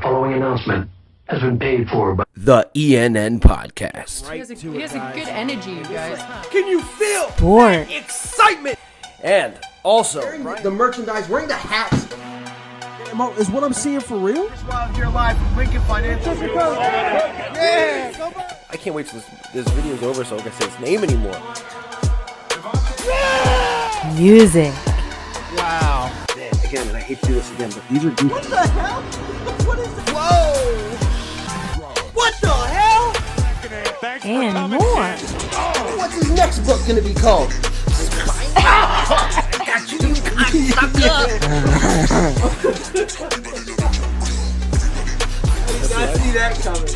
following announcement has been paid for by the ENN Podcast. He has a good energy, you guys. Can you feel Sport. that excitement? And also, Wearing the merchandise, wearing the hats. Is what I'm seeing for real? Wild here live from Lincoln Financial. Yeah, come on. I can't wait till this video's over so I can say its name anymore. Music. Wow. Man, again, and I hate to do this again, but these are deep. What the hell? What is that? Whoa! What the hell? And more. What's his next book gonna be called? Got you cocksucker! I did not see that coming.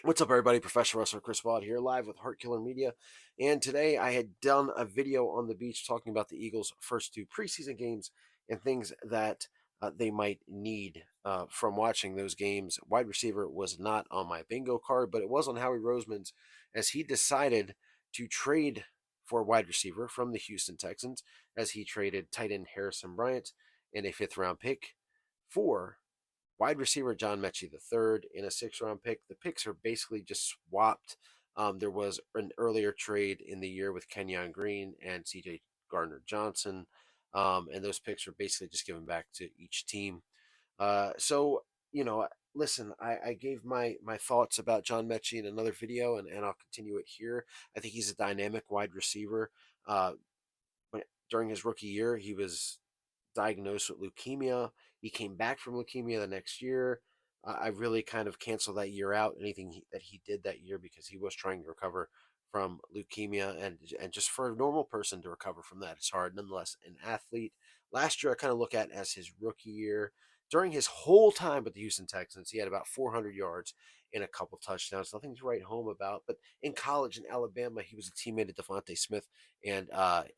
What's up, everybody? Professional wrestler Chris Watt here, live with Heart Killer Media. And today I had done a video on the beach talking about the Eagles' first two preseason games and things that they might need from watching those games. Wide receiver was not on my bingo card, but it was on Howie Roseman's, as he decided to trade for wide receiver from the Houston Texans, as he traded tight end Harrison Bryant and a 5th-round pick for wide receiver John Metchie III in a 6th-round pick. The picks are basically just swapped. There was an earlier trade in the year with Kenyon Green and C.J. Gardner-Johnson, and those picks were basically just given back to each team. So, you know, listen, I gave my thoughts about John Metchie in another video, and I'll continue it here. I think he's a dynamic wide receiver. During his rookie year, he was diagnosed with leukemia. He came back from leukemia the next year. I really kind of canceled that year out, anything that he did that year, because he was trying to recover from leukemia, and just for a normal person to recover from that, it's hard. Nonetheless, an athlete. Last year, I kind of look at as his rookie year. During his whole time with the Houston Texans, he had about 400 yards and a couple touchdowns. Nothing to write home about. But in college in Alabama, he was a teammate of Devontae Smith, and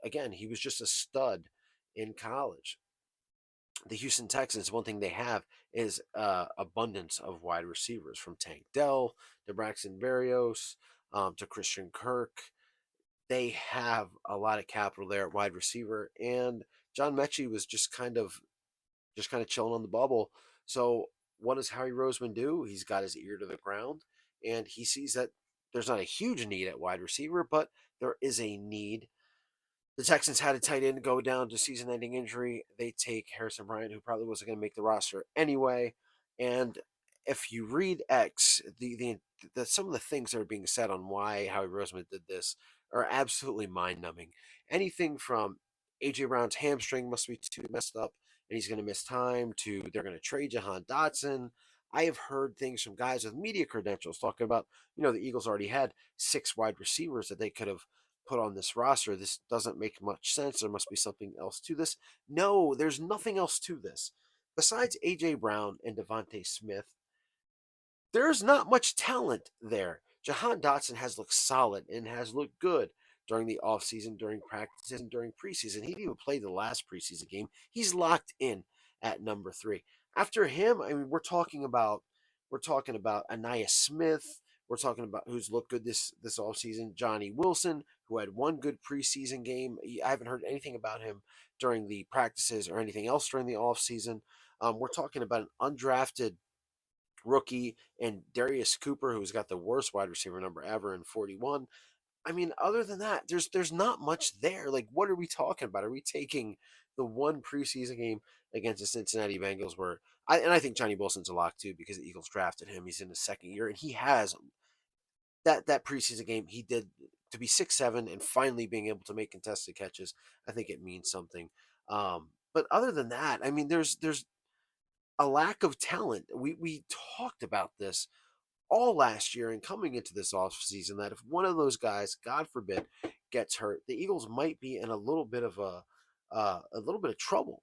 again, he was just a stud in college. The Houston Texans, one thing they have is abundance of wide receivers, from Tank Dell to Braxton Berrios to Christian Kirk. They have a lot of capital there at wide receiver, and John Metchie was just kind of chilling on the bubble. So what does Howie Roseman do? He's got his ear to the ground, and he sees that there's not a huge need at wide receiver, but there is a need. The Texans had a tight end go down to season-ending injury. They take Harrison Bryant, who probably wasn't going to make the roster anyway. And if you read X, some of the things that are being said on why Howie Roseman did this are absolutely mind-numbing. Anything from A.J. Brown's hamstring must be too messed up, and he's going to miss time, to they're going to trade Jahan Dotson. I have heard things from guys with media credentials talking about, the Eagles already had 6 wide receivers that they could have put on this roster. This doesn't make much sense. There must be something else to this. No, there's nothing else to this. Besides A.J. Brown and Devontae Smith, there's not much talent there. Jahan Dotson has looked solid and has looked good during the offseason, during practices, and during preseason. He didn't even play the last preseason game. He's locked in at number 3. After him, I mean, we're talking about Anaya Smith. We're talking about who's looked good this offseason. Johnny Wilson, who had one good preseason game. I haven't heard anything about him during the practices or anything else during the offseason. We're talking about an undrafted rookie and Darius Cooper, who's got the worst wide receiver number ever in 41. I mean, other than that, there's not much there. Like, what are we talking about? Are we taking the one preseason game against the Cincinnati Bengals where I think Johnny Wilson's a lock too, because the Eagles drafted him. He's in his 2nd year, and he has that preseason game. He did, to be 6'7" and finally being able to make contested catches. I think it means something. But other than that, I mean, there's a lack of talent. We talked about this all last year and coming into this offseason, that if one of those guys, God forbid, gets hurt, the Eagles might be in a little bit of trouble.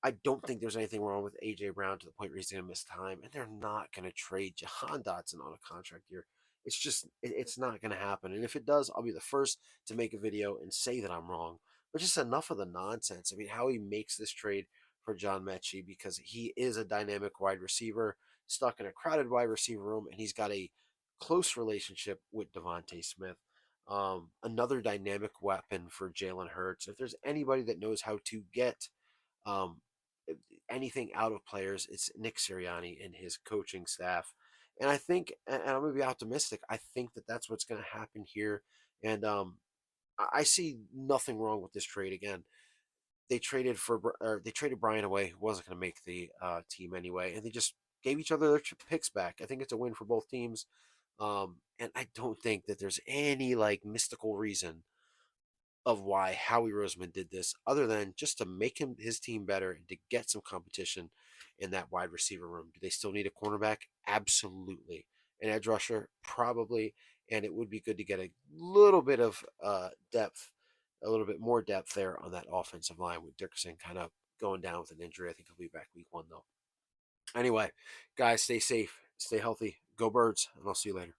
I don't think there's anything wrong with A.J. Brown to the point where he's going to miss time, and they're not going to trade Jahan Dotson on a contract year. It's just, it's not going to happen. And if it does, I'll be the first to make a video and say that I'm wrong. But just enough of the nonsense. I mean, how he makes this trade for John Metchie, because he is a dynamic wide receiver stuck in a crowded wide receiver room, and he's got a close relationship with Devontae Smith. Another dynamic weapon for Jalen Hurts. If there's anybody that knows how to get um, anything out of players, it's Nick Sirianni and his coaching staff. And I think, and I'm going to be optimistic, I think that that's what's going to happen here. And I see nothing wrong with this trade. Again, they traded Brian away, who wasn't going to make the team anyway, and they just gave each other their picks back. I think it's a win for both teams. And I don't think that there's any like mystical reason of why Howie Roseman did this, other than just to make his team better and to get some competition in that wide receiver room. Do they still need a cornerback? Absolutely. An edge rusher? Probably. And it would be good to get a little bit of depth, a little bit more depth there on that offensive line with Dickerson kind of going down with an injury. I think he'll be back week 1 though. Anyway, guys, stay safe, stay healthy, go Birds, and I'll see you later.